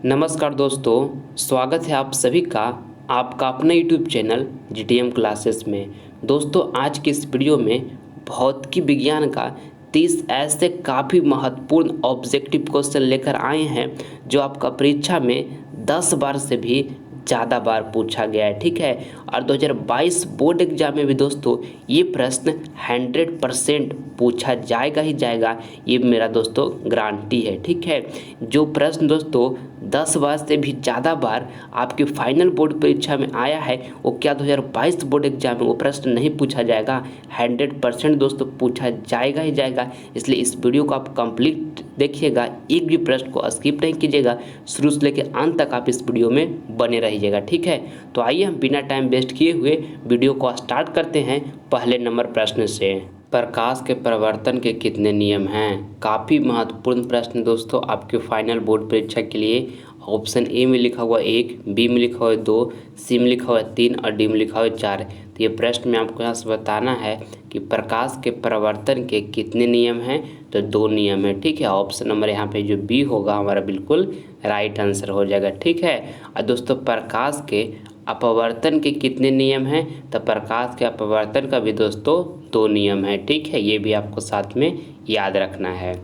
नमस्कार दोस्तों, स्वागत है आप सभी का आपका अपना यूट्यूब चैनल जीटीएम क्लासेस में। दोस्तों, आज के इस वीडियो में भौतिकी विज्ञान का 30 ऐसे काफ़ी महत्वपूर्ण ऑब्जेक्टिव क्वेश्चन लेकर आए हैं जो आपका परीक्षा में 10 बार से भी ज़्यादा बार पूछा गया है। ठीक है, और 2022 बोर्ड एग्जाम में भी दोस्तों ये प्रश्न 100% पूछा जाएगा ही जाएगा, ये मेरा दोस्तों गारंटी है। ठीक है, जो प्रश्न दोस्तों 10 बार से भी ज़्यादा बार आपके फाइनल बोर्ड परीक्षा में आया है, वो क्या 2022 बोर्ड एग्जाम में वो प्रश्न नहीं पूछा जाएगा? 100% दोस्तों पूछा जाएगा ही जाएगा। इसलिए इस वीडियो को आप कंप्लीट देखिएगा, एक भी प्रश्न को स्किप नहीं कीजिएगा, शुरू से लेकर अंत तक आप इस वीडियो में बने रहिएगा। ठीक है, तो आइए हम बिना टाइम वेस्ट किए हुए वीडियो को स्टार्ट करते हैं पहले नंबर प्रश्न से। प्रकाश के परावर्तन के कितने नियम हैं? काफ़ी महत्वपूर्ण प्रश्न दोस्तों आपके फाइनल बोर्ड परीक्षा के लिए। ऑप्शन ए में लिखा हुआ 1, बी में लिखा हुआ 2, सी में लिखा हुआ 3 और डी में लिखा हुआ 4। तो ये प्रश्न में आपको यहाँ से बताना है कि प्रकाश के परावर्तन के कितने नियम हैं। तो 2 नियम है। ठीक है, ऑप्शन नंबर यहाँ पे जो बी होगा हमारा बिल्कुल राइट आंसर हो जाएगा। ठीक है, और दोस्तों प्रकाश के अपवर्तन के कितने नियम हैं? तो प्रकाश के अपवर्तन का भी दोस्तों 2 नियम है। ठीक है, ये भी आपको साथ में याद रखना है।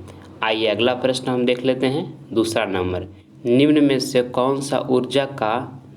आइए अगला प्रश्न हम देख लेते हैं, दूसरा नंबर। निम्न में से कौन सा ऊर्जा का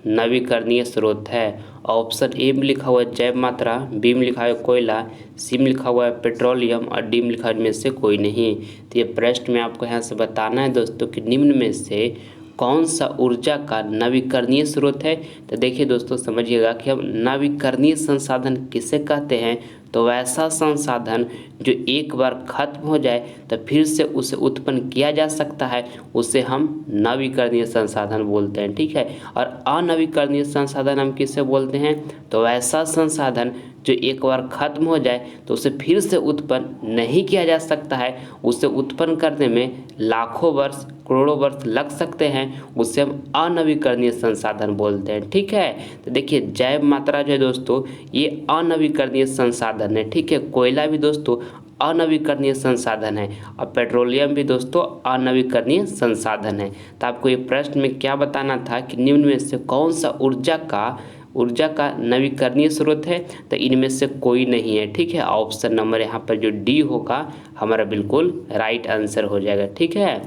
नवीकरणीय स्रोत है? ऑप्शन ए में लिखा हुआ है जैव मात्रा, बी में लिखा हुआ है कोयला, सी में लिखा हुआ है पेट्रोलियम और डी में लिखा है इनमें से कोई नहीं। तो ये प्रश्न में आपको यहाँ से बताना है दोस्तों कि निम्न में से कौन सा ऊर्जा का नवीकरणीय स्रोत है। तो देखिए दोस्तों, समझिएगा कि हम नवीकरणीय संसाधन किसे कहते हैं। तो वैसा संसाधन जो एक बार खत्म हो जाए तो फिर से उसे उत्पन्न किया जा सकता है, उसे हम नवीकरणीय संसाधन बोलते हैं। ठीक है, और अनवीकरणीय संसाधन हम किसे बोलते हैं? तो वैसा संसाधन जो एक बार खत्म हो जाए तो उसे फिर से उत्पन्न नहीं किया जा सकता है, उसे उत्पन्न करने में लाखों वर्ष करोड़ों वर्ष लग सकते हैं, उसे हम अनवीकरणीय संसाधन बोलते हैं। ठीक है, तो देखिए जैव मात्रा जो है दोस्तों ये अनवीकरणीय संसाधन है। ठीक है, कोयला भी दोस्तों अनवीकरणीय संसाधन है और पेट्रोलियम भी दोस्तों अनवीकरणीय संसाधन है। तो आपको ये प्रश्न में क्या बताना था कि निम्न में से कौन सा ऊर्जा का नवीकरणीय स्रोत है? तो इनमें से कोई नहीं है। ठीक है, ऑप्शन नंबर यहाँ पर जो डी होगा हमारा बिल्कुल राइट आंसर हो जाएगा। ठीक है,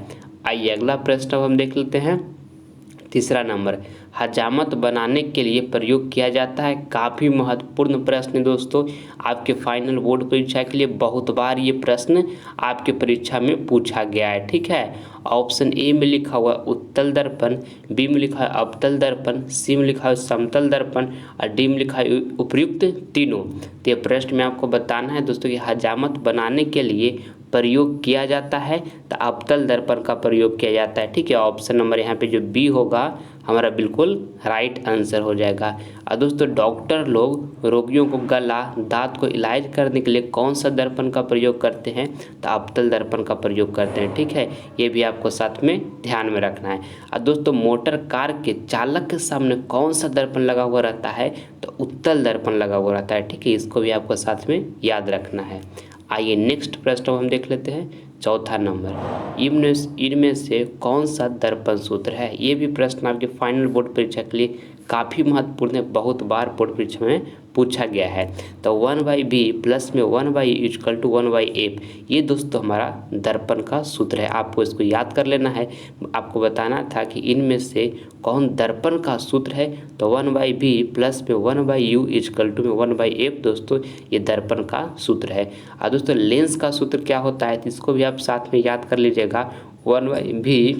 आइए अगला प्रश्न अब हम देख लेते हैं, तीसरा नंबर। हजामत बनाने के लिए प्रयोग किया जाता है। काफ़ी महत्वपूर्ण प्रश्न दोस्तों आपके फाइनल बोर्ड परीक्षा के लिए, बहुत बार ये प्रश्न आपके परीक्षा में पूछा गया है। ठीक है, ऑप्शन ए में लिखा हुआ उत्तल दर्पण, बी में लिखा है अवतल दर्पण, सी में लिखा है समतल दर्पण और डी में लिखा है उपयुक्त तीनों। तो ये प्रश्न में आपको बताना है दोस्तों कि हजामत बनाने के लिए प्रयोग किया जाता है तो अवतल दर्पण का प्रयोग किया जाता है। ठीक है, ऑप्शन नंबर यहाँ पे जो बी होगा हमारा बिल्कुल राइट आंसर हो जाएगा। और दोस्तों डॉक्टर लोग रोगियों को गला दांत को इलाज करने के लिए कौन सा दर्पण का प्रयोग करते हैं? तो अवतल दर्पण का प्रयोग करते हैं। ठीक है, ये भी आपको साथ में ध्यान में रखना है। और दोस्तों मोटर कार के चालक के सामने कौन सा दर्पण लगा हुआ रहता है? तो उत्तल दर्पण लगा हुआ रहता है। ठीक है, इसको भी आपको साथ में याद रखना है। आइए नेक्स्ट प्रश्न हम देख लेते हैं, चौथा नंबर। इनमें से कौन सा दर्पण सूत्र है? ये भी प्रश्न आपके फाइनल बोर्ड परीक्षा के लिए काफ़ी महत्वपूर्ण है, बहुत बार बोर्ड परीक्षा में पूछा गया है। तो 1/b प्लस में 1/e इक्वल टू 1/f, ये दोस्तों हमारा दर्पण का सूत्र है। आपको इसको याद कर लेना है। आपको बताना था कि इनमें से कौन दर्पण का सूत्र है। तो 1/b प्लस में 1/u इक्वल टू में 1/f दोस्तों ये दर्पण का सूत्र है। और दोस्तों लेंस का सूत्र क्या होता है, तो इसको भी आप साथ में याद कर लीजिएगा। 1/b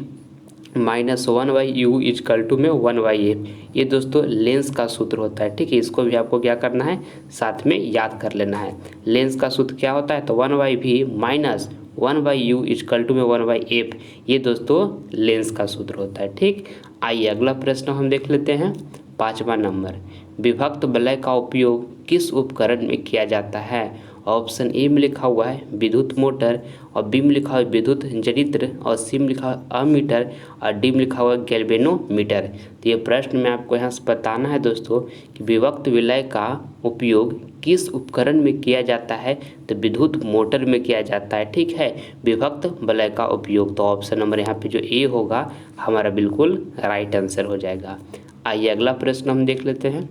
minus 1/u equal to में 1/f, ये दोस्तों लेंस का सूत्र होता है। ठीक है, इसको भी आपको क्या करना है, साथ में याद कर लेना है। लेंस का सूत्र क्या होता है? तो 1/b minus 1/u equal to में 1/f, ये दोस्तों लेंस का सूत्र होता है। ठीक, आइए अगला प्रश्न हम देख लेते हैं, 5वां नंबर। विभक्त वलय का उपयोग किस उपकरण में किया जाता है? ऑप्शन ए में लिखा हुआ है विद्युत मोटर, और बी में लिखा हुआ है विद्युत जनित्र, और सी में लिखा हुआ है अमीटर, और डी में लिखा हुआ है गैल्वेनोमीटर। तो ये प्रश्न में आपको यहाँ से बताना है दोस्तों कि विभक्त विलय का उपयोग किस उपकरण में किया जाता है, तो विद्युत मोटर में किया जाता है। ठीक है, विभक्त विलय का उपयोग। तो ऑप्शन नंबर यहाँ पे जो ए होगा हमारा बिल्कुल राइट आंसर हो जाएगा। आइए अगला प्रश्न हम देख लेते हैं।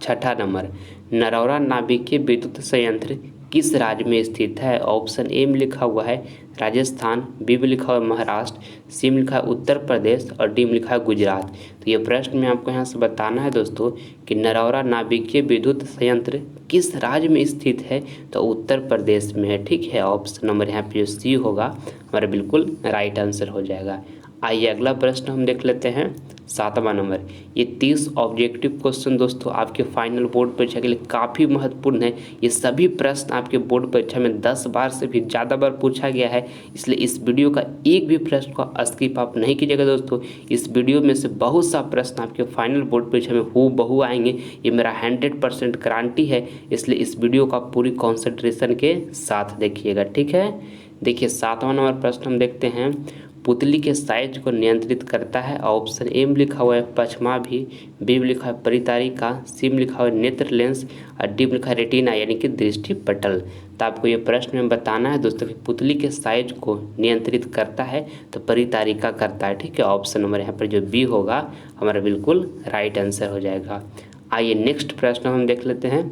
छठा नंबर, नरौरा नाभिकीय विद्युत संयंत्र किस राज्य में स्थित है? ऑप्शन ए में लिखा हुआ है राजस्थान, बी में लिखा हुआ है महाराष्ट्र, सी में लिखा है उत्तर प्रदेश, और डी में लिखा है गुजरात। तो ये प्रश्न में आपको यहाँ से बताना है दोस्तों कि नरौरा नाभिकीय विद्युत संयंत्र किस राज्य में स्थित है, तो उत्तर प्रदेश में है। ठीक है, ऑप्शन नंबर यहाँ पे जो सी होगा हमारा बिल्कुल राइट आंसर हो जाएगा। आइए अगला प्रश्न हम देख लेते हैं। सातवां नंबर, ये 30 ऑब्जेक्टिव क्वेश्चन दोस्तों आपके फाइनल बोर्ड परीक्षा के लिए काफ़ी महत्वपूर्ण है। ये सभी प्रश्न आपके बोर्ड परीक्षा में 10 बार से भी ज़्यादा बार पूछा गया है, इसलिए इस वीडियो का एक भी प्रश्न को स्किप आप नहीं कीजिएगा दोस्तों। इस वीडियो में से बहुत सा प्रश्न आपके फाइनल बोर्ड परीक्षा में हूबहू आएंगे, ये मेरा 100% गारंटी है, इसलिए इस वीडियो का पूरी कॉन्सेंट्रेशन के साथ देखिएगा। ठीक है, देखिए 7वां नंबर प्रश्न हम देखते हैं। पुतली के साइज को नियंत्रित करता है? ऑप्शन ए में लिखा हुआ है पछमाभी, बी में लिखा है परितारिका, सी में लिखा हुआ है नेत्र लेंस, और डी में लिखा है रेटिना यानी कि दृष्टि पटल। तो आपको ये प्रश्न में बताना है दोस्तों कि पुतली के साइज को नियंत्रित करता है तो परितारिका करता है। ठीक है, ऑप्शन नंबर यहाँ पर जो बी होगा हमारा बिल्कुल राइट आंसर हो जाएगा। आइए नेक्स्ट प्रश्न हम देख लेते हैं।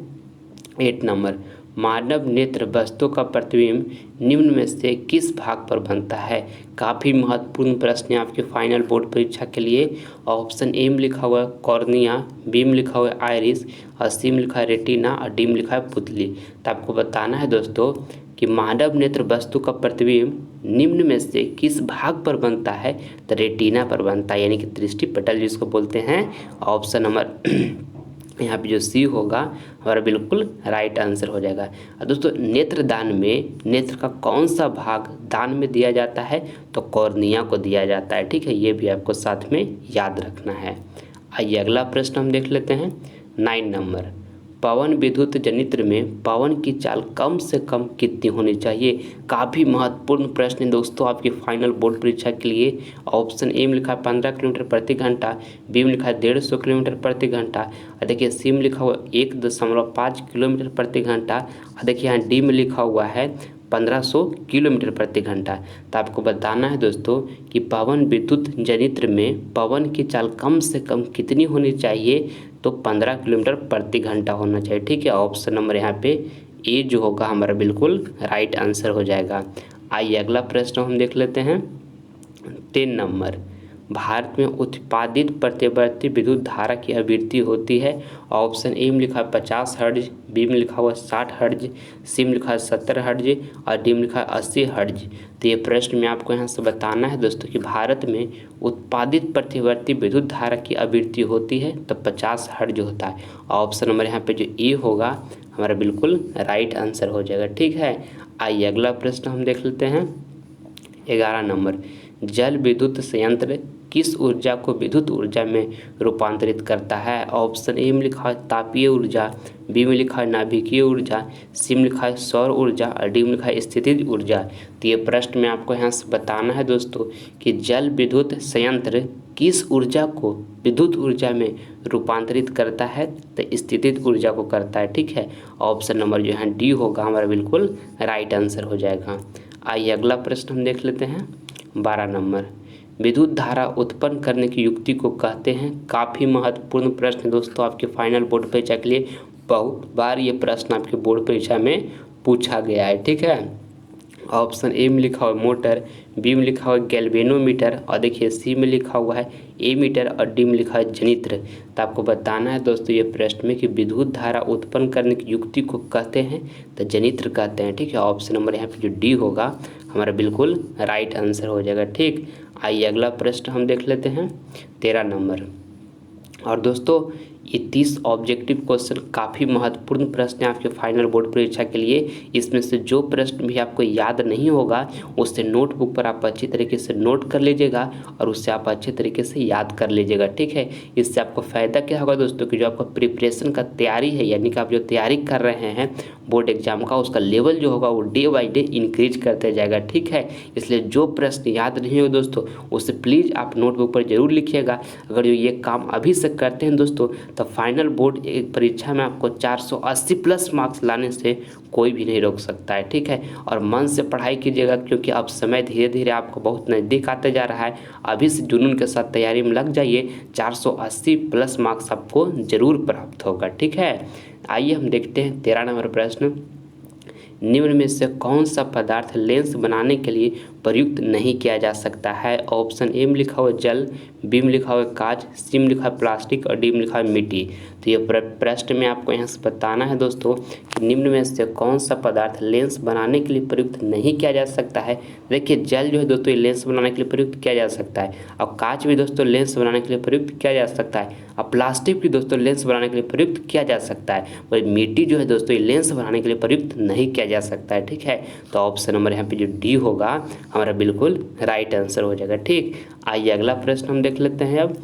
8 नंबर, मानव नेत्र वस्तु का प्रतिबिंब निम्न में से किस भाग पर बनता है? काफ़ी महत्वपूर्ण प्रश्न है आपके फाइनल बोर्ड परीक्षा के लिए। ऑप्शन ए में लिखा हुआ है कॉर्निया, बी में लिखा हुआ है आइरिस, और सी में लिखा है रेटिना, और डी में लिखा है पुतली। तो आपको बताना है दोस्तों कि मानव नेत्र वस्तु का प्रतिबिंब निम्न में से किस भाग पर बनता है, तो रेटिना पर बनता है यानी कि दृष्टि पटल जिसको बोलते हैं। ऑप्शन नंबर यहाँ पे जो सी होगा हमारा बिल्कुल राइट आंसर हो जाएगा। और दोस्तों नेत्रदान में नेत्र का कौन सा भाग दान में दिया जाता है, तो कॉर्निया को दिया जाता है। ठीक है, ये भी आपको साथ में याद रखना है। आइए अगला प्रश्न हम देख लेते हैं। 9 नंबर, पवन विद्युत जनित्र में पवन की चाल कम से कम कितनी होनी चाहिए? काफ़ी महत्वपूर्ण प्रश्न है दोस्तों आपके फाइनल बोर्ड परीक्षा के लिए। ऑप्शन ए में लिखा है 15 किलोमीटर प्रति घंटा, बी में लिखा है 150 किलोमीटर प्रति घंटा, और देखिए सी में लिखा हुआ 1.5 किलोमीटर प्रति घंटा, और देखिए यहाँ डी में लिखा हुआ है 1500 किलोमीटर प्रति घंटा। तो आपको बताना है दोस्तों कि पवन विद्युत जनित्र में पवन की चाल कम से कम कितनी होनी चाहिए, तो 15 किलोमीटर प्रति घंटा होना चाहिए। ठीक है, ऑप्शन नंबर यहाँ पे ए जो होगा हमारा बिल्कुल राइट आंसर हो जाएगा। आइए अगला प्रश्न हम देख लेते हैं। 3 नंबर, भारत में उत्पादित प्रतिवर्ती विद्युत धारा की आवृत्ति होती है? ऑप्शन ए में लिखा है 50 हर्ट्ज, बी में लिखा हुआ 60 हर्ट्ज, सी में लिखा है 70 हर्ट्ज, और डी में लिखा है 80 हर्ट्ज। तो ये प्रश्न में आपको यहाँ से बताना है दोस्तों कि भारत में उत्पादित प्रतिवर्ती विद्युत धारा की आवृत्ति होती है तो 50 हर्ट्ज होता है। ऑप्शन नंबर यहाँ पे जो ए होगा हमारा बिल्कुल राइट आंसर हो जाएगा। ठीक है, आइए अगला प्रश्न हम देख लेते हैं। 11 नंबर, जल विद्युत संयंत्र किस ऊर्जा को विद्युत ऊर्जा में रूपांतरित करता है? ऑप्शन ए में लिखा है तापीय ऊर्जा, बी में लिखा है नाभिकीय ऊर्जा, सी में लिखा है सौर ऊर्जा, और डी में लिखा है स्थितिज ऊर्जा। तो ये प्रश्न में आपको यहाँ से बताना है दोस्तों कि जल विद्युत संयंत्र किस ऊर्जा को विद्युत ऊर्जा में रूपांतरित करता है, तो स्थितिज ऊर्जा को करता है। ठीक है, ऑप्शन नंबर जो है डी होगा हमारा बिल्कुल राइट आंसर हो जाएगा। आइए अगला प्रश्न हम देख लेते हैं। 12 नंबर, विद्युत धारा उत्पन्न करने की युक्ति को कहते हैं? काफ़ी महत्वपूर्ण प्रश्न दोस्तों आपके फाइनल बोर्ड परीक्षा के लिए। बहुत बार ये प्रश्न आपके बोर्ड परीक्षा में पूछा गया है। ठीक है, ऑप्शन ए में लिखा हुआ मोटर, बी में लिखा हुआ गैल्वेनोमीटर, और देखिए सी में लिखा हुआ है एमीटर, और डी में लिखा है जनित्र। तो आपको बताना है दोस्तों ये प्रश्न में कि विद्युत धारा उत्पन्न करने की युक्ति को कहते हैं तो जनित्र कहते हैं। ठीक है, ऑप्शन नंबर यहाँ पे जो डी होगा हमारा बिल्कुल राइट आंसर हो जाएगा। ठीक, आइए अगला प्रश्न हम देख लेते हैं। 13 नंबर, और दोस्तों ये 30 ऑब्जेक्टिव क्वेश्चन काफ़ी महत्वपूर्ण प्रश्न है आपके फाइनल बोर्ड परीक्षा के लिए। इसमें से जो प्रश्न भी आपको याद नहीं होगा उससे नोटबुक पर आप अच्छी तरीके से नोट कर लीजिएगा और उससे आप अच्छे तरीके से याद कर लीजिएगा, ठीक है। इससे आपको फ़ायदा क्या होगा दोस्तों कि जो आपका प्रिपरेशन का तैयारी है, यानी कि आप जो तैयारी कर रहे हैं बोर्ड एग्जाम का, उसका लेवल जो होगा वो डे बाई डे इंक्रीज करते जाएगा, ठीक है। इसलिए जो प्रश्न याद नहीं हो दोस्तों उसे प्लीज़ आप नोटबुक पर जरूर लिखिएगा। अगर जो ये काम अभी से करते हैं दोस्तों तो फाइनल बोर्ड एक परीक्षा में आपको 480 प्लस मार्क्स लाने से कोई भी नहीं रोक सकता है, ठीक है। और मन से पढ़ाई कीजिएगा क्योंकि अब समय धीरे धीरे आपको बहुत नज़दीक आते जा रहा है। अभी से जुनून के साथ तैयारी में लग जाइए, 480 प्लस मार्क्स आपको ज़रूर प्राप्त होगा, ठीक है। आइए हम देखते हैं 13 नंबर प्रश्न। निम्न में से कौन सा पदार्थ लेंस बनाने के लिए प्रयुक्त नहीं किया जा सकता है? ऑप्शन ए में लिखा हुआ जल, बी में लिखा हुआ कांच, सी में लिखा है प्लास्टिक और डी में लिखा है मिट्टी। तो ये प्रश्न में आपको यहाँ से बताना है दोस्तों कि निम्न में से कौन सा पदार्थ लेंस बनाने के लिए प्रयुक्त नहीं किया जा सकता है। देखिए जल जो है दोस्तों ये लेंस बनाने के लिए प्रयुक्त किया जा सकता है, और कांच भी दोस्तों लेंस बनाने के लिए प्रयुक्त किया जा सकता है, और प्लास्टिक भी दोस्तों लेंस बनाने के लिए प्रयुक्त किया जा सकता है। और मिट्टी जो है दोस्तों ये लेंस बनाने के लिए प्रयुक्त नहीं किया जा सकता है, ठीक है। तो ऑप्शन नंबर यहाँ पे जो डी होगा हमारा बिल्कुल राइट आंसर हो जाएगा, ठीक। आइए अगला प्रश्न हम देख लेते हैं अब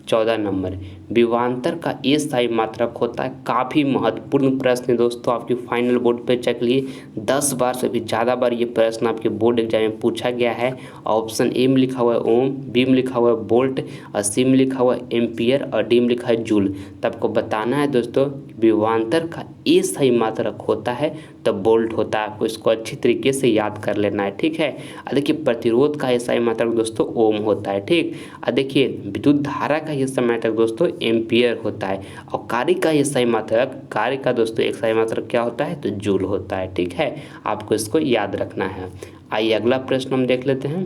14 नंबर। विभवांतर का ए स्थायी मात्रक होता है। काफ़ी महत्वपूर्ण प्रश्न है दोस्तों आपकी फाइनल बोर्ड परीक्षा के लिए। 10 बार से भी ज़्यादा बार ये प्रश्न आपके बोर्ड एग्जाम में पूछा गया है। ऑप्शन ए में लिखा हुआ है ओम, बी में लिखा हुआ है बोल्ट, और सी में लिखा हुआ है एम्पियर और डी में लिखा है जूल। तो आपको बताना है दोस्तों विभवांतर का ए स्थायी मात्रक होता है तो बोल्ट होता है। आपको इसको अच्छी तरीके से याद कर लेना है, ठीक है। देखिए प्रतिरोध का स्थायी मात्रक दोस्तों ओम होता है, ठीक। देखिए विद्युत धारा का स्थायी मात्रक दोस्तों एम्पियर होता है, और कार्य का स्थायी मात्रक, कार्य का दोस्तों एक स्थायी मात्रक क्या होता है तो जूल होता है, ठीक है। आपको इसको याद रखना है। आइए अगला प्रश्न हम देख लेते हैं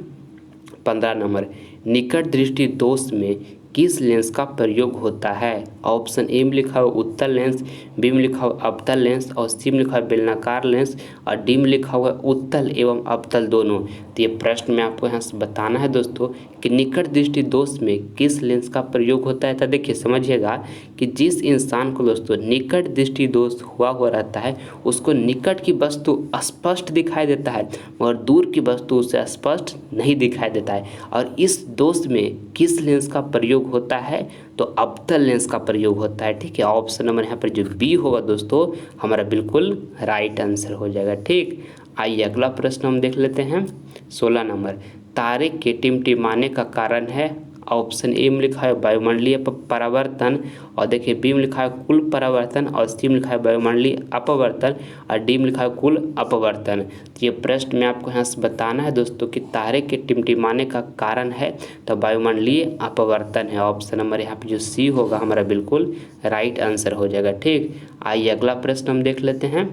15 नंबर। निकट दृष्टि दोष में किस लेंस का प्रयोग होता है? ऑप्शन ए में लिखा हुआ उत्तल लेंस, बी में लिखा हुआ अवतल लेंस और सी में लिखा हुआ बेलनाकार लेंस और डी में लिखा हुआ उत्तल एवं अवतल दोनों। तो ये प्रश्न में आपको यहाँ से बताना है दोस्तों कि निकट दृष्टि दोष में किस लेंस का प्रयोग होता है। तो देखिए समझिएगा कि जिस इंसान को दोस्तों निकट दृष्टि दोष हुआ रहता है उसको निकट की वस्तु स्पष्ट दिखाई देता है मगर दूर की वस्तु उसे स्पष्ट नहीं दिखाई देता है। और इस दोष में किस लेंस का प्रयोग होता है तो अवतल लेंस का प्रयोग होता है, ठीक है। ऑप्शन नंबर यहाँ पर जो बी होगा दोस्तों हमारा बिल्कुल राइट आंसर हो जाएगा, ठीक। आइए अगला प्रश्न हम देख लेते हैं 16 नंबर। तारे के टिमटिमाने का कारण है। ऑप्शन ए में लिखा है वायुमंडलीय परावर्तन, और देखिए बी में लिखा है कुल परावर्तन, और सी में लिखा है वायुमंडलीय अपवर्तन और डी में लिखा है कुल अपवर्तन। तो ये प्रश्न में आपको यहाँ से बताना है दोस्तों कि तारे के टिमटिमाने का कारण है तो वायुमंडलीय अपवर्तन है। ऑप्शन नंबर यहाँ पे जो सी होगा हमारा बिल्कुल राइट आंसर हो जाएगा, ठीक। आइए अगला प्रश्न हम देख लेते हैं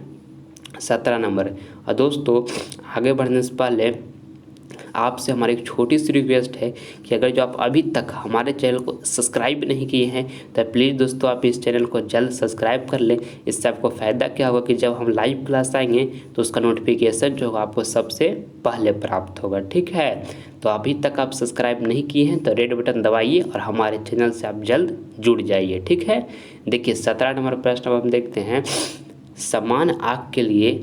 17 नंबर। और दोस्तों आगे बढ़ने से पहले आपसे हमारी एक छोटी सी रिक्वेस्ट है कि अगर जो आप अभी तक हमारे चैनल को सब्सक्राइब नहीं किए हैं तो प्लीज़ दोस्तों आप इस चैनल को जल्द सब्सक्राइब कर लें। इससे आपको फ़ायदा क्या होगा कि जब हम लाइव क्लास आएंगे तो उसका नोटिफिकेशन जो होगा आपको सबसे पहले प्राप्त होगा, ठीक है। तो अभी तक आप सब्सक्राइब नहीं किए हैं तो रेड बटन दबाइए और हमारे चैनल से आप जल्द जुड़ जाइए, ठीक है। देखिए 17 नंबर प्रश्न अब हम देखते हैं। समान आँख के लिए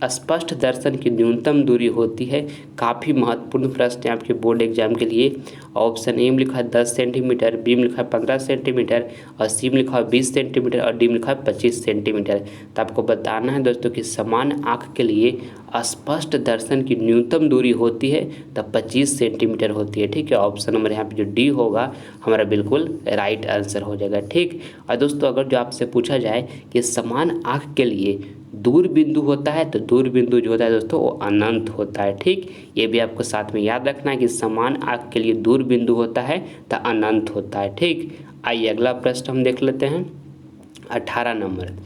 स्पष्ट दर्शन की न्यूनतम दूरी होती है। काफ़ी महत्वपूर्ण प्रश्न है आपके बोर्ड एग्जाम के लिए। ऑप्शन ए में लिखा है 10 सेंटीमीटर, बी में लिखा है 15 सेंटीमीटर और सी में लिखा है 20 सेंटीमीटर और डी में लिखा है 25 सेंटीमीटर। तो आपको बताना है दोस्तों कि समान आँख के लिए स्पष्ट दर्शन की न्यूनतम दूरी होती है तो 25 सेंटीमीटर होती है, ठीक है। ऑप्शन नंबर यहाँ पे जो डी होगा हमारा बिल्कुल राइट आंसर हो जाएगा, ठीक। और दोस्तों अगर जो आपसे पूछा जाए कि समान आँख के लिए दूर बिंदु होता है तो दूर बिंदु जो होता है दोस्तों वो अनंत होता है, ठीक। ये भी आपको साथ में याद रखना है कि समान आँख के लिए दूर बिंदु होता है तो अनंत होता है, ठीक। आइए अगला प्रश्न हम देख लेते हैं 18 नंबर।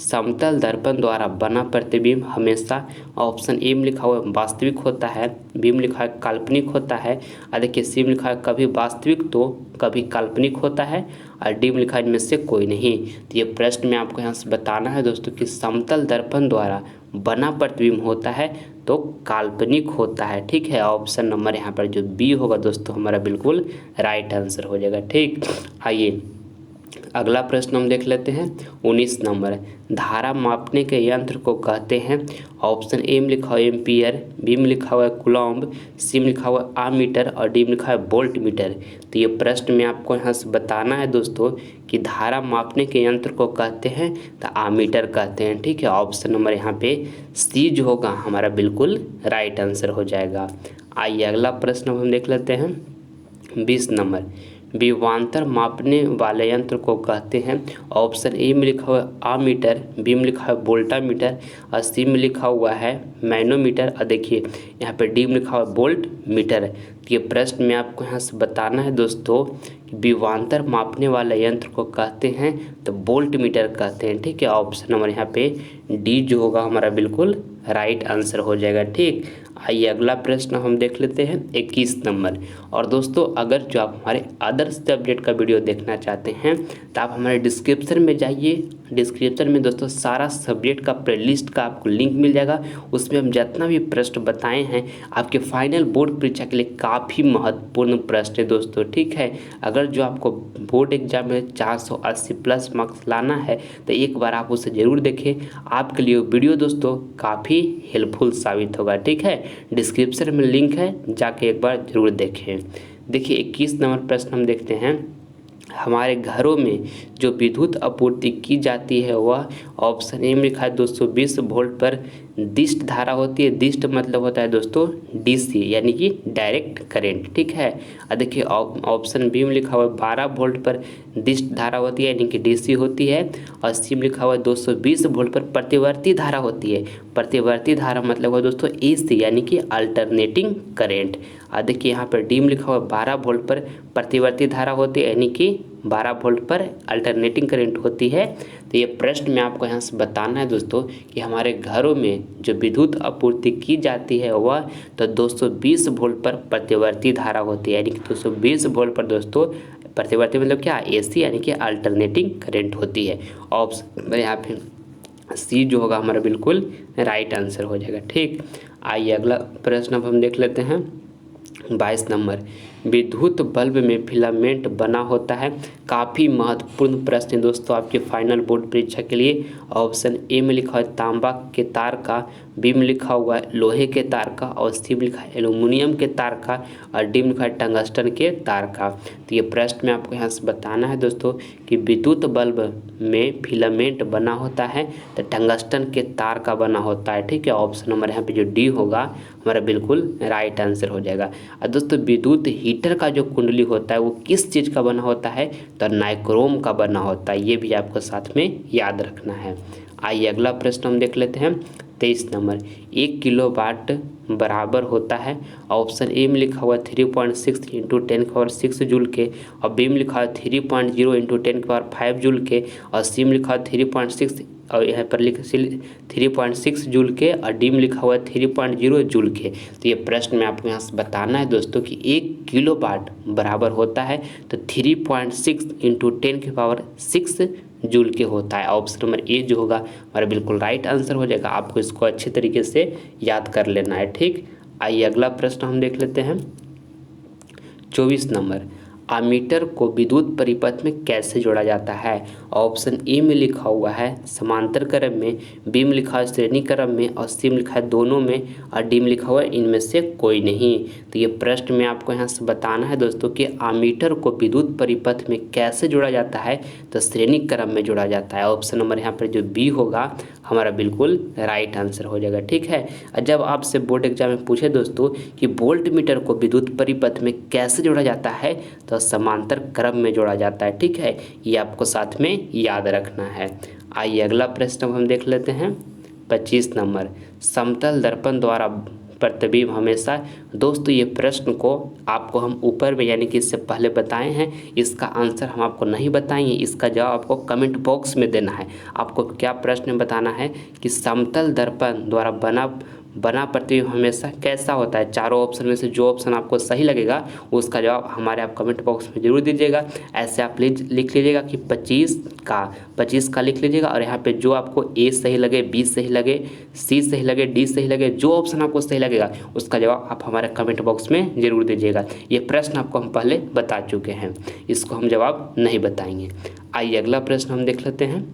समतल दर्पण द्वारा बना प्रतिबिंब हमेशा ऑप्शन ए में लिखा हुआ वास्तविक होता है, बी में लिखा है काल्पनिक होता है और देखिए सी में लिखा है कभी वास्तविक तो कभी काल्पनिक होता है और डी में लिखा है इनमें से कोई नहीं। तो ये प्रश्न में आपको यहाँ से बताना है दोस्तों कि समतल दर्पण द्वारा बना प्रतिबिंब होता है तो काल्पनिक होता है, ठीक है। ऑप्शन नंबर यहाँ पर जो बी होगा दोस्तों हमारा बिल्कुल राइट आंसर हो जाएगा, ठीक। आइए अगला प्रश्न हम देख लेते हैं 19 नंबर। धारा मापने के यंत्र को कहते हैं। ऑप्शन ए में लिखा हुआ एम्पियर, बी में लिखा हुआ है कूलॉम्ब, सी में लिखा हुआ है आमीटर और डी में लिखा है वोल्ट मीटर। तो ये प्रश्न में आपको यहाँ से बताना है दोस्तों कि धारा मापने के यंत्र को कहते हैं तो आमीटर कहते हैं। ठीक है, ऑप्शन नंबर यहाँ पे सी जो होगा हमारा बिल्कुल राइट आंसर हो जाएगा। आइए अगला प्रश्न हम देख लेते हैं 20 नंबर। विभवांतर मापने वाले यंत्र को कहते हैं। ऑप्शन ए में लिखा हुआ है आमीटर, बी में लिखा है वोल्टामीटर और सी में लिखा हुआ है मैनोमीटर और देखिए यहाँ पे डी में लिखा हुआ है वोल्ट मीटर। तो ये प्रश्न में आपको यहाँ से बताना है दोस्तों कि विभवांतर मापने वाले यंत्र को कहते हैं तो वोल्ट मीटर कहते हैं। ठीक है, ऑप्शन नंबर यहाँ पे डी जो होगा हमारा बिल्कुल राइट आंसर हो जाएगा। ठीक, आइए अगला प्रश्न हम देख लेते हैं 21 नंबर। और दोस्तों अगर जो आप हमारे अदर सब्जेक्ट का वीडियो देखना चाहते हैं तो आप हमारे डिस्क्रिप्शन में जाइए। डिस्क्रिप्शन में दोस्तों सारा सब्जेक्ट का प्लेलिस्ट का आपको लिंक मिल जाएगा। उसमें हम जितना भी प्रश्न बताए हैं आपके फाइनल बोर्ड परीक्षा के लिए काफ़ी महत्वपूर्ण प्रश्न है दोस्तों। ठीक है, अगर जो आपको बोर्ड एग्जाम में 480 प्लस मार्क्स लाना है तो एक बार आप उसे ज़रूर देखें। आपके लिए वीडियो दोस्तों काफ़ी हेल्पफुल साबित होगा। ठीक है, डिस्क्रिप्शन में लिंक है, जाके एक बार ज़रूर देखें। देखिए 21 नंबर प्रश्न हम देखते हैं। हमारे घरों में जो विद्युत आपूर्ति की जाती है वह ऑप्शन ए में लिखा है 220 वोल्ट पर दिष्ट धारा होती है। दिष्ट मतलब होता है दोस्तों डीसी यानी कि डायरेक्ट करंट। ठीक है, और देखिए ऑप्शन बी में लिखा हुआ है 12 वोल्ट पर दिष्ट धारा होती है यानी कि डीसी होती है और सी में लिखा हुआ है 220 वोल्ट पर प्रतिवर्ती धारा होती है। प्रतिवर्ती धारा मतलब है दोस्तों एसी यानी कि अल्टरनेटिंग करंट। और देखिए यहाँ पर डी में लिखा हुआ है 12 वोल्ट पर प्रतिवर्ती धारा होती है यानी कि 12 वोल्ट पर अल्टरनेटिंग करंट होती है। तो ये प्रश्न में आपको यहाँ से बताना है दोस्तों कि हमारे घरों में जो विद्युत आपूर्ति की जाती है वह तो 220 वोल्ट पर प्रतिवर्ती धारा होती है यानी कि 220 वोल्ट पर दोस्तों प्रतिवर्ती मतलब क्या एसी यानी कि अल्टरनेटिंग करंट होती है। ऑप्शन यहाँ पे सी जो होगा हमारा बिल्कुल राइट आंसर हो जाएगा। ठीक, आइए अगला प्रश्न अब हम देख लेते हैं 22 नंबर। विद्युत बल्ब में फिलामेंट बना होता है। काफ़ी महत्वपूर्ण प्रश्न है दोस्तों आपके फाइनल बोर्ड परीक्षा के लिए। ऑप्शन ए में लिखा है तांबा के तार का, बी में लिखा हुआ है लोहे के तार का और सी में लिखा है एल्युमिनियम के तार का और डी में लिखा है टंगस्टन के तार का। तो ये प्रश्न में आपको यहाँ से बताना है दोस्तों कि विद्युत बल्ब में फिलामेंट बना होता है तो टंगस्टन के तार का बना होता है। ठीक है, ऑप्शन नंबर यहाँ पे जो डी होगा हमारा बिल्कुल राइट आंसर हो जाएगा। और दोस्तों विद्युत हीटर का जो कुंडली होता है वो किस चीज़ का बना होता है तो नाइक्रोम का बना होता है। ये भी आपको साथ में याद रखना है। आइए अगला प्रश्न हम देख लेते हैं 23 नंबर। 1 किलोवाट बराबर होता है। ऑप्शन ए में लिखा हुआ 3.6 इंटू 10⁻⁶ जूल के और बी में लिखा हुआ 3.0 इंटू 10⁵ जूल के और सी में लिखा हुआ 3.6 और यहाँ पर लिख 3.6 जूल के और डी में लिखा हुआ है 3.0 जूल के। तो ये प्रश्न में आपको यहाँ से बताना है दोस्तों कि 1 किलोवाट बराबर होता है तो 3.6 इंटू 10⁻⁶ जूल के होता है। ऑप्शन नंबर ए जो होगा हमारा बिल्कुल राइट आंसर हो जाएगा। आपको इसको अच्छे तरीके से याद कर लेना है। ठीक, आइए अगला प्रश्न हम देख लेते हैं 24 नंबर। आमीटर को विद्युत परिपथ में कैसे जोड़ा जाता है। ऑप्शन ए में लिखा हुआ है समांतर क्रम में, बी में लिखा है श्रेणी क्रम में और सी में लिखा है दोनों में और डी में लिखा हुआ है इनमें से कोई नहीं। तो ये प्रश्न में आपको यहाँ से बताना है दोस्तों कि आमीटर को विद्युत परिपथ में कैसे जोड़ा जाता है तो श्रेणी क्रम में जोड़ा जाता है। ऑप्शन नंबर यहाँ पर जो बी होगा हमारा बिल्कुल राइट आंसर हो जाएगा। ठीक है, जब आपसे बोर्ड एग्जाम में पूछे दोस्तों कि वोल्ट मीटर को विद्युत परिपथ में कैसे जोड़ा जाता है तो समांतर क्रम में जोड़ा जाता है। ठीक है, ये आपको साथ में याद रखना है। आइए अगला प्रश्न हम देख लेते हैं 25 नंबर। समतल दर्पण द्वारा प्रतिबिंब हमेशा दोस्तों ये प्रश्न को आपको हम ऊपर में यानी कि इससे पहले बताए हैं, इसका आंसर हम आपको नहीं बताएंगे, इसका जवाब आपको कमेंट बॉक्स में देना है। आपको क्या प्रश्न बताना है कि समतल दर्पण द्वारा बना प्रतिबिंब हमेशा कैसा होता है। चारों ऑप्शन में से जो ऑप्शन आपको सही लगेगा उसका जवाब हमारे आप कमेंट बॉक्स में जरूर दीजिएगा। ऐसे आप लिख लीजिएगा कि 25 का लिख लीजिएगा, और यहाँ पे जो आपको ए सही लगे, बी सही लगे, सी सही लगे, डी सही लगे, जो ऑप्शन आपको सही लगेगा उसका जवाब आप हमारे कमेंट बॉक्स में जरूर दीजिएगा। ये प्रश्न आपको हम पहले बता चुके हैं, इसको हम जवाब नहीं बताएंगे। आइए अगला प्रश्न हम देख लेते हैं।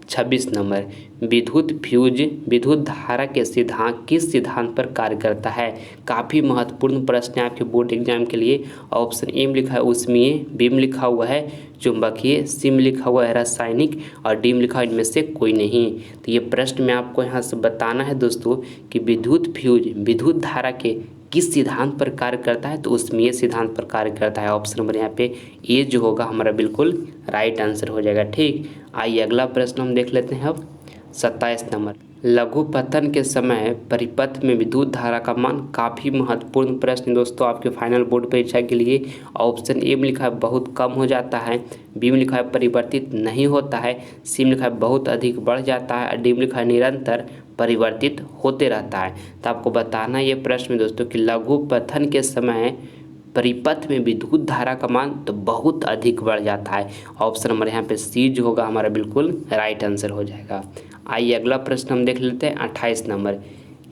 26 नंबर, विद्युत फ्यूज विद्युत धारा के सिद्धांत किस सिद्धांत पर कार्य करता है। काफ़ी महत्वपूर्ण प्रश्न है आपके बोर्ड एग्जाम के लिए। ऑप्शन ए में लिखा है ऊष्मीय, बी में लिखा हुआ है चुंबकीय, सी में लिखा हुआ है रासायनिक, और डी में लिखा है इनमें से कोई नहीं। तो ये प्रश्न में आपको यहाँ से बताना है दोस्तों कि विद्युत फ्यूज विद्युत धारा के किस सिद्धांत पर कार्य करता है। तो ऊष्मीय सिद्धांत पर कार्य करता है। ऑप्शन नंबर यहाँ पे ए जो होगा हमारा बिल्कुल राइट आंसर हो जाएगा। ठीक, आइए अगला प्रश्न हम देख लेते हैं अब। 27 नंबर, लघु पतन के समय परिपथ में विद्युत धारा का मान। काफ़ी महत्वपूर्ण प्रश्न दोस्तों आपके फाइनल बोर्ड परीक्षा के लिए। ऑप्शन ए में लिखा है बहुत कम हो जाता है, बी में लिखा है परिवर्तित नहीं होता है, सी में लिखा है बहुत अधिक बढ़ जाता है, और डी में लिखा है निरंतर परिवर्तित होते रहता है। तो आपको बताना ये प्रश्न दोस्तों कि लघु पतन के समय परिपथ में विद्युत धारा का मान तो बहुत अधिक बढ़ जाता है। ऑप्शन नंबर यहाँ पे सी जो होगा हमारा बिल्कुल राइट आंसर हो जाएगा। आइए अगला प्रश्न हम देख लेते हैं। 28 नंबर,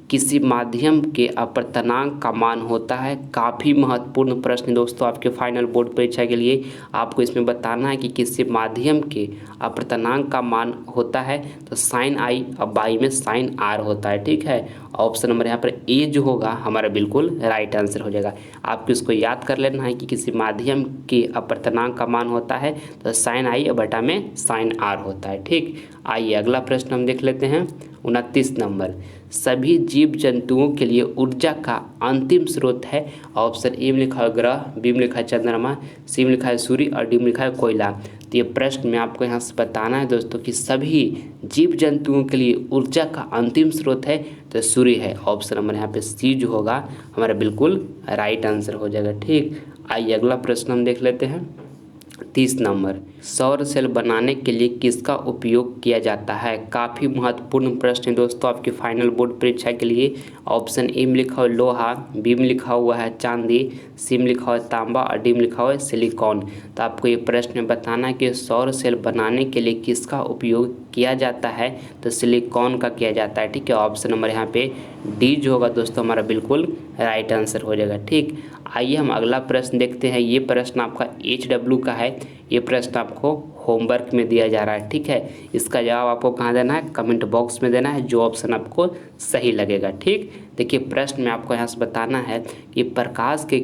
किसी माध्यम के अपर्तनांक का मान होता है। काफ़ी महत्वपूर्ण प्रश्न दोस्तों आपके फाइनल बोर्ड परीक्षा के लिए। आपको इसमें बताना है कि किसी माध्यम के अपर्तनांक का मान होता है। तो साइन आई और बाई में साइन आर होता है। ठीक है, ऑप्शन नंबर यहाँ पर ए जो होगा हमारा बिल्कुल राइट आंसर हो जाएगा। आपको इसको याद कर लेना है कि किसी माध्यम के अपर्तनांक का मान होता है तो साइन आई और बटा में साइन आर होता है। ठीक, आइए अगला प्रश्न हम देख लेते हैं। 29 नंबर, सभी जीव जंतुओं के लिए ऊर्जा का अंतिम स्रोत है। ऑप्शन ए में लिखा है ग्रह, बी में लिखा है चंद्रमा, सी में लिखा है सूर्य, और डी में लिखा है कोयला। तो ये प्रश्न में आपको यहाँ से बताना है दोस्तों कि सभी जीव जंतुओं के लिए ऊर्जा का अंतिम स्रोत है तो सूर्य है। ऑप्शन नंबर यहाँ पे सी जो होगा हमारा बिल्कुल राइट आंसर हो जाएगा। ठीक, आइए अगला प्रश्न हम देख लेते हैं। 30 नंबर, सौर सेल बनाने के लिए किसका उपयोग किया जाता है। काफ़ी महत्वपूर्ण प्रश्न है दोस्तों आपके फाइनल बोर्ड परीक्षा के लिए। ऑप्शन ए में लिखा हुआ लोहा, बी में लिखा हुआ है चांदी, सी में लिखा हुआ है तांबा, और डी में लिखा हुआ है सिलिकॉन। तो आपको ये प्रश्न बताना है कि सौर सेल बनाने के लिए किसका उपयोग किया जाता है। तो सिलिकॉन का किया जाता है। ठीक है, ऑप्शन नंबर यहाँ पे डी जो होगा दोस्तों हमारा बिल्कुल राइट आंसर हो जाएगा। ठीक, आइए हम अगला प्रश्न देखते हैं। ये प्रश्न आपका HW का है। ये प्रश्न आपको होमवर्क में दिया जा रहा है। ठीक है, इसका जवाब आपको कहाँ देना है, कमेंट बॉक्स में देना है, जो ऑप्शन आपको सही लगेगा। ठीक, देखिए प्रश्न में आपको यहाँ से बताना है कि प्रकाश के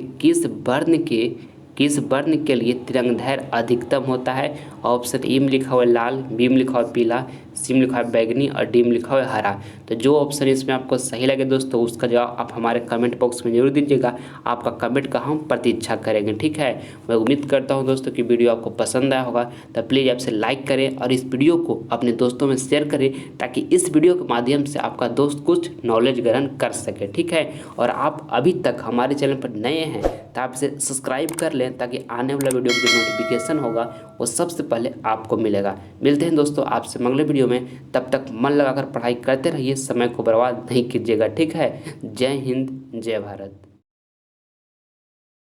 किस वर्ण के लिए तरंगदैर्घ्य अधिकतम होता है। ऑप्शन ए में लिखा हुआ है लाल, बी में लिखा हुआ है पीला, सी में लिखा है बैगनी, और डी में लिखा हुआ है हरा। तो जो ऑप्शन इसमें आपको सही लगे दोस्तों उसका जवाब आप हमारे कमेंट बॉक्स में जरूर दीजिएगा। आपका कमेंट का हम प्रतीक्षा करेंगे। ठीक है, मैं उम्मीद करता हूं दोस्तों कि वीडियो आपको पसंद आया होगा। तो प्लीज़ आपसे लाइक करें और इस वीडियो को अपने दोस्तों में शेयर करें ताकि इस वीडियो के माध्यम से आपका दोस्त कुछ नॉलेज ग्रहण कर सके। ठीक है, और आप अभी तक हमारे चैनल पर नए हैं तो आप इसे सब्सक्राइब कर लें ताकि आने वाला वीडियो का जो नोटिफिकेशन होगा वो सबसे पहले आपको मिलेगा। मिलते हैं दोस्तों आपसे अगले वीडियो में। तब तक मन लगाकर पढ़ाई करते रहिए, समय को बर्बाद नहीं कीजिएगा। ठीक है, जय हिंद, जय भारत।